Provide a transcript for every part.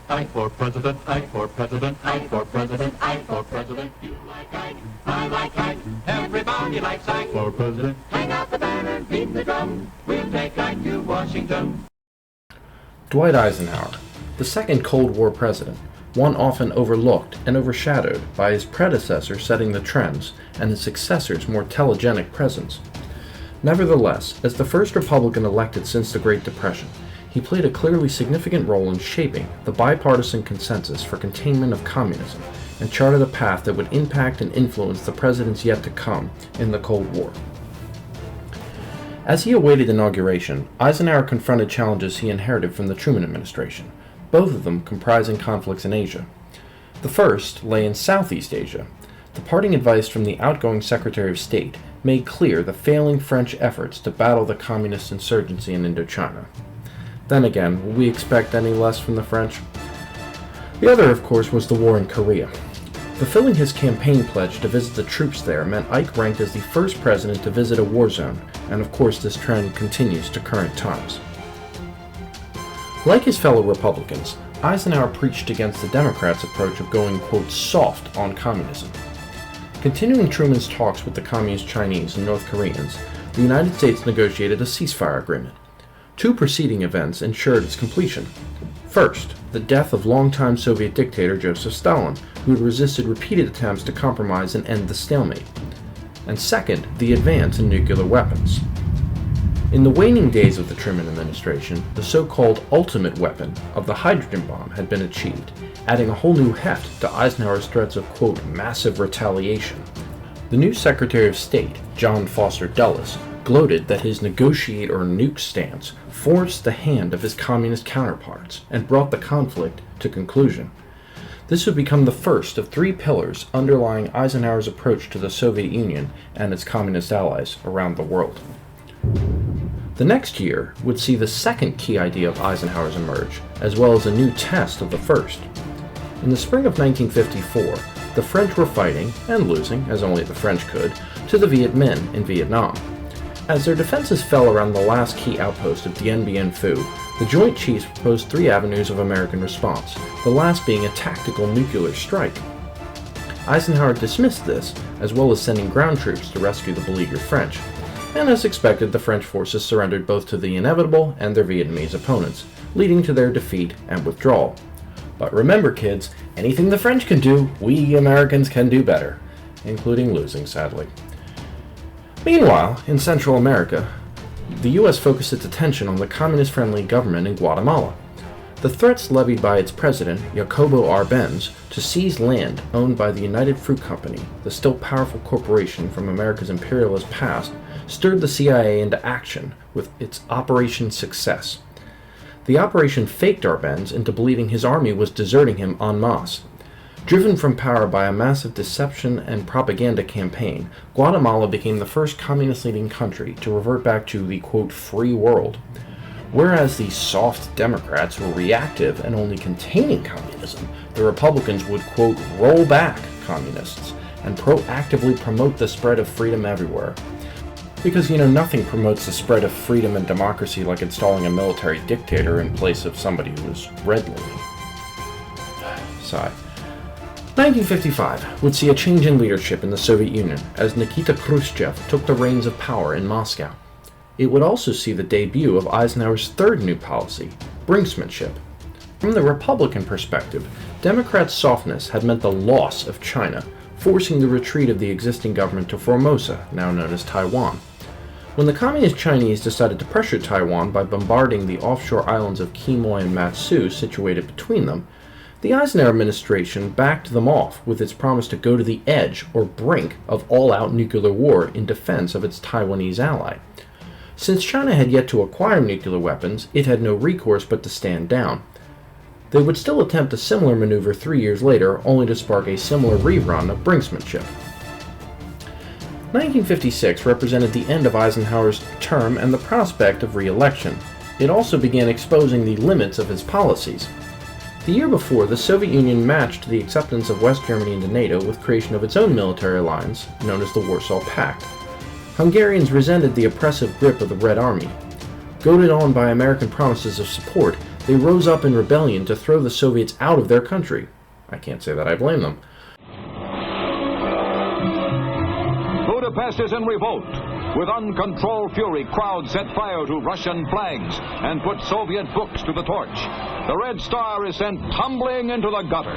I for president, I for president, I for president, I for president. You like Ike, I like Ike, everybody likes Ike for president. Hang out the banner, beat the drum, we'll take Ike to Washington. Dwight Eisenhower, the second Cold War president, one often overlooked and overshadowed by his predecessor setting the trends and his successor's more telegenic presence. Nevertheless, as the first Republican elected since the Great Depression, he played a clearly significant role in shaping the bipartisan consensus for containment of communism and charted a path that would impact and influence the presidents yet to come in the Cold War. As he awaited inauguration, Eisenhower confronted challenges he inherited from the Truman administration, both of them comprising conflicts in Asia. The first lay in Southeast Asia. The parting advice from the outgoing Secretary of State made clear the failing French efforts to battle the communist insurgency in Indochina. Then again, will we expect any less from the French? The other, of course, was the war in Korea. Fulfilling his campaign pledge to visit the troops there meant Ike ranked as the first president to visit a war zone, and of course this trend continues to current times. Like his fellow Republicans, Eisenhower preached against the Democrats' approach of going, quote, soft on communism. Continuing Truman's talks with the Communist Chinese and North Koreans, the United States negotiated a ceasefire agreement. Two preceding events ensured its completion. First, the death of longtime Soviet dictator Joseph Stalin, who had resisted repeated attempts to compromise and end the stalemate. And second, the advance in nuclear weapons. In the waning days of the Truman administration, the so-called ultimate weapon of the hydrogen bomb had been achieved, adding a whole new heft to Eisenhower's threats of, quote, massive retaliation. The new Secretary of State, John Foster Dulles, gloated that his negotiate or nuke stance forced the hand of his communist counterparts and brought the conflict to conclusion. This would become the first of three pillars underlying Eisenhower's approach to the Soviet Union and its communist allies around the world. The next year would see the second key idea of Eisenhower's emerge, as well as a new test of the first. In the spring of 1954, the French were fighting, and losing, as only the French could, to the Viet Minh in Vietnam. As their defenses fell around the last key outpost of Dien Bien Phu, the Joint Chiefs proposed three avenues of American response, the last being a tactical nuclear strike. Eisenhower dismissed this, as well as sending ground troops to rescue the beleaguered French, and as expected, the French forces surrendered both to the inevitable and their Vietnamese opponents, leading to their defeat and withdrawal. But remember, kids, anything the French can do, we Americans can do better, including losing, sadly. Meanwhile, in Central America, the U.S. focused its attention on the communist-friendly government in Guatemala. The threats levied by its president, Jacobo Arbenz, to seize land owned by the United Fruit Company, the still powerful corporation from America's imperialist past, stirred the CIA into action with its Operation Success. The operation faked Arbenz into believing his army was deserting him en masse. Driven from power by a massive deception and propaganda campaign, Guatemala became the first communist-leading country to revert back to the, quote, free world. Whereas the soft Democrats were reactive and only containing communism, the Republicans would, quote, roll back communists and proactively promote the spread of freedom everywhere. Because, nothing promotes the spread of freedom and democracy like installing a military dictator in place of somebody who is red-leaning. Sigh. 1955 would see a change in leadership in the Soviet Union as Nikita Khrushchev took the reins of power in Moscow. It would also see the debut of Eisenhower's third new policy, brinksmanship. From the Republican perspective, Democrats' softness had meant the loss of China, forcing the retreat of the existing government to Formosa, now known as Taiwan. When the Communist Chinese decided to pressure Taiwan by bombarding the offshore islands of Quemoy and Matsu situated between them, the Eisenhower administration backed them off with its promise to go to the edge or brink of all-out nuclear war in defense of its Taiwanese ally. Since China had yet to acquire nuclear weapons, it had no recourse but to stand down. They would still attempt a similar maneuver 3 years later, only to spark a similar rerun of brinksmanship. 1956 represented the end of Eisenhower's term and the prospect of re-election. It also began exposing the limits of his policies. The year before, the Soviet Union matched the acceptance of West Germany into NATO with creation of its own military alliance, known as the Warsaw Pact. Hungarians resented the oppressive grip of the Red Army. Goaded on by American promises of support, they rose up in rebellion to throw the Soviets out of their country. I can't say that I blame them. Budapest is in revolt. With uncontrolled fury, crowds set fire to Russian flags and put Soviet books to the torch. The Red Star is sent tumbling into the gutter.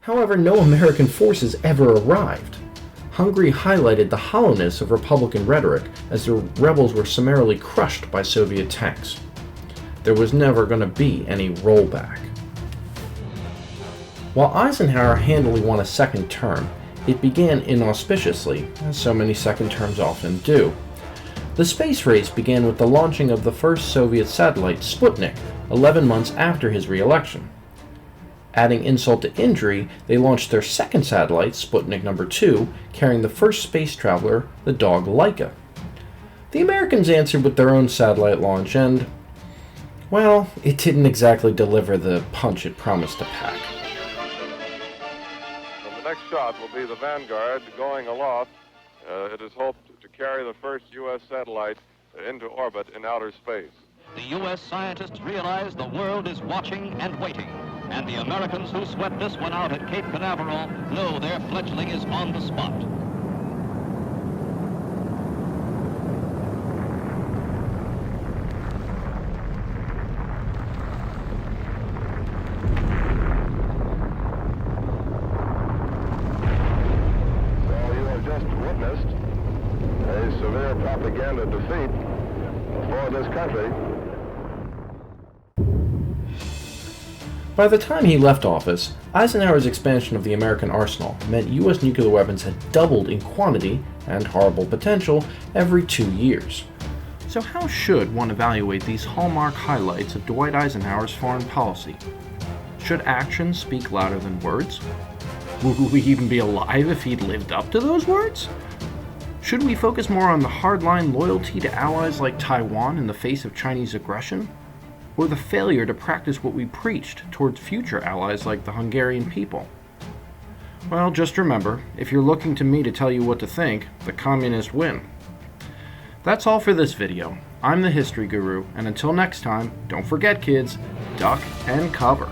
However, no American forces ever arrived. Hungary highlighted the hollowness of Republican rhetoric as the rebels were summarily crushed by Soviet tanks. There was never going to be any rollback. While Eisenhower handily won a second term, it began inauspiciously, as so many second terms often do. The space race began with the launching of the first Soviet satellite, Sputnik, 11 months after his re-election. Adding insult to injury, they launched their second satellite, Sputnik No. 2, carrying the first space traveler, the dog Laika. The Americans answered with their own satellite launch and, well, it didn't exactly deliver the punch it promised to pack. The next shot will be the Vanguard going aloft. It is hoped to carry the first U.S. satellite into orbit in outer space. The U.S. scientists realize the world is watching and waiting, and the Americans who sweat this one out at Cape Canaveral know their fledgling is on the spot. A severe propaganda defeat for this country. By the time he left office, Eisenhower's expansion of the American arsenal meant U.S. nuclear weapons had doubled in quantity and horrible potential every 2 years. So how should one evaluate these hallmark highlights of Dwight Eisenhower's foreign policy? Should actions speak louder than words? Would we even be alive if he'd lived up to those words? Should we focus more on the hardline loyalty to allies like Taiwan in the face of Chinese aggression? Or the failure to practice what we preached towards future allies like the Hungarian people? Well, just remember, if you're looking to me to tell you what to think, the communists win. That's all for this video. I'm the History Guru, and until next time, don't forget kids, duck and cover.